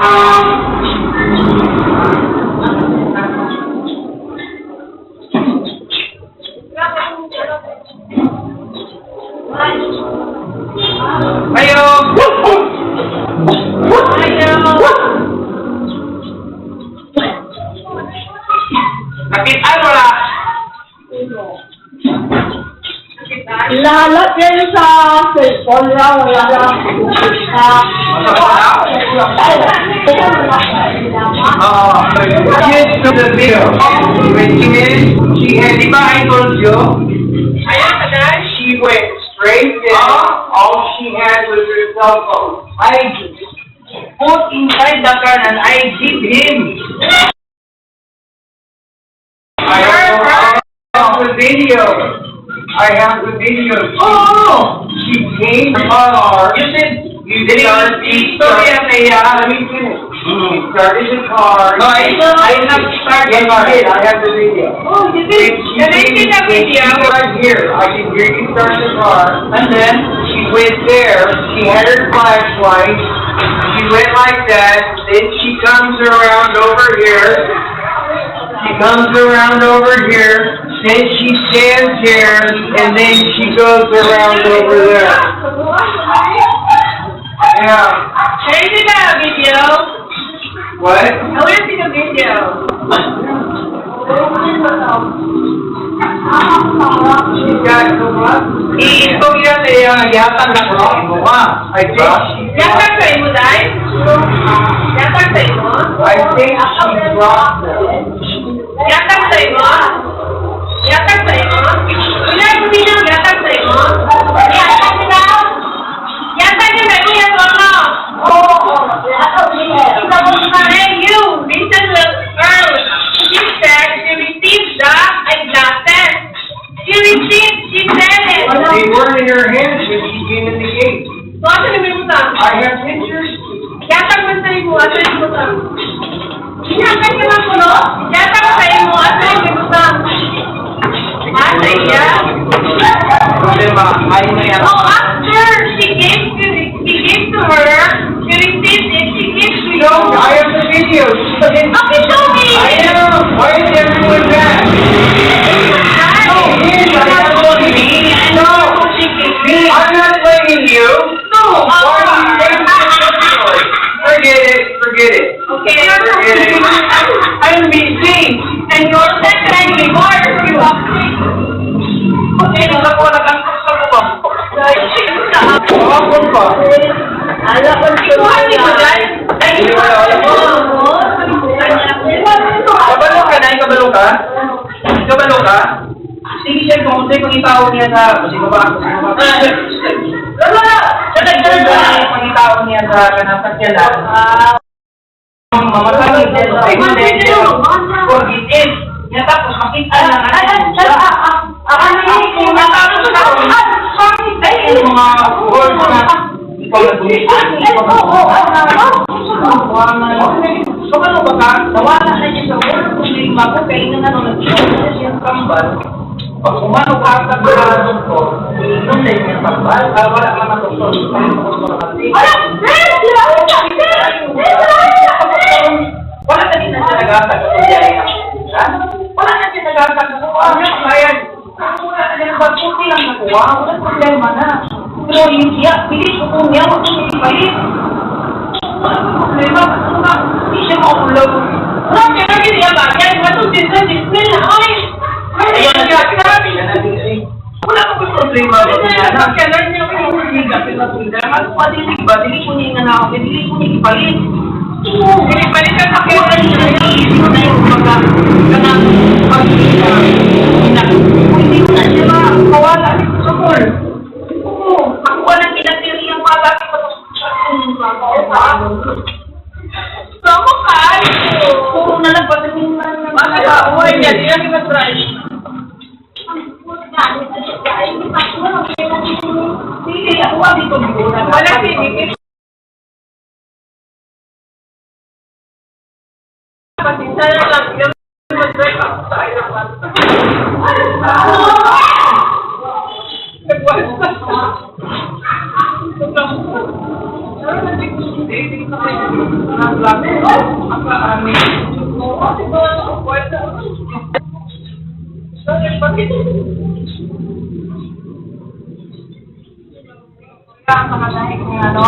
Ayo! Nakitaan mo na! Lahat yan sa cellphone lang, wala lang. Here's to the video. When she had, di ba I told you? She went straight in. All she had was her cell phone. I put inside the car and I give him. I have the video. I have the video. Oh! She came to my car. You said you did not speak. Sorry, let me finish. She started the car. No, I have started the car. I have the video. Oh, you did? Can I see the video? Right here. I can hear you start the car. And then she went there. She had her flashlight. She went like that. Then she comes around over here. She comes around over here. Then she stands here, and then she goes around over there. Yeah. Can you see the video? What? I want to see the video. She got so what? Ito yan eh, yatang na ko mo nga. I think she... Yatag sa imo, Day? Yatag sa imo? I think she dropped it. Yatag sa imo? Yatag sa imo? Ilan mo din ang yatag sa imo? Yatag na? Yatag na ba niya ito, no? Oo. Hey, you! Listen, little girl. She said she received the eyeglasses. She said it. They weren't in her hands when she came in the gate. So, asa na may butang? I have pictures. Yatag mo sa imo, asa na may butang? Yatag ka lang ko, no? Yatag sa imo, asa na may butang? Asa iya? Diba? Ay na yan. Oh, after she gave to her, she received it, she gave to you. No, I have the video. Okay, show me. I know. Why is everyone mad? No, please, I have the video. No, I'm not blaming you. No, Why are you blaming me? Forget it. Forget it. okay, Forget it. I'm busy. and you're second reward you have Okay, nakakuha na kang sa bubang. Kapon pa. alam ko ikuhan ni mo dyan. Ay, ikuhan mo. Kabalo ka na? Kabalo ka? Kabalo ka? Sige siya, kung sa'yo pangitawag niya sa... Sige ba? Sige ba? Pangitawag niya sa kanasakyalan. Mamatawag niya sa pagkakas. Forgitin. Niya tapos makita na natin siya. Kung natapos na ako, ay yung mga words na ikaw na gumitan. So ano ba ka? Nawala na niya sa word. Kung hindi makakain na nag-show na siyang kambal. Pag umano ka sa mga doktor, inom na yung kambal. Wala ka na doktor. Wala ka din na siya nag-asag. Wala na siya nag-asag. Ano yung kaya? Wala na siya pagputi lang nakuha. Wala problema na. Pero yung siya, pilit ko kung niya, wala siya ipalit. Wala problema. Hindi siya maulog. Wala siya na niya bagay. Matusin sa display na. Ayun na siya. Wala ko problema. Kaya lang niya ko yung liga. Ano pa dinig ba? Dili ko niya na ako. Dili ko niya ipalit. Dili palit ka sa kaya niya. Hindi ko na yung mga kanang pag-iisa. Hindi ko na siya makawala. Sa pool. Ako walang pinatiri yung mga bakit ko sama ka? Oo, nalagpasan yung mga kauwi niya. Di lang yung try. Sige, ako wali ko. Wala sige. Pasensya lang. Yung mag-drive ako sa aeropan. Nagwala. Ang mga dahil kung ano,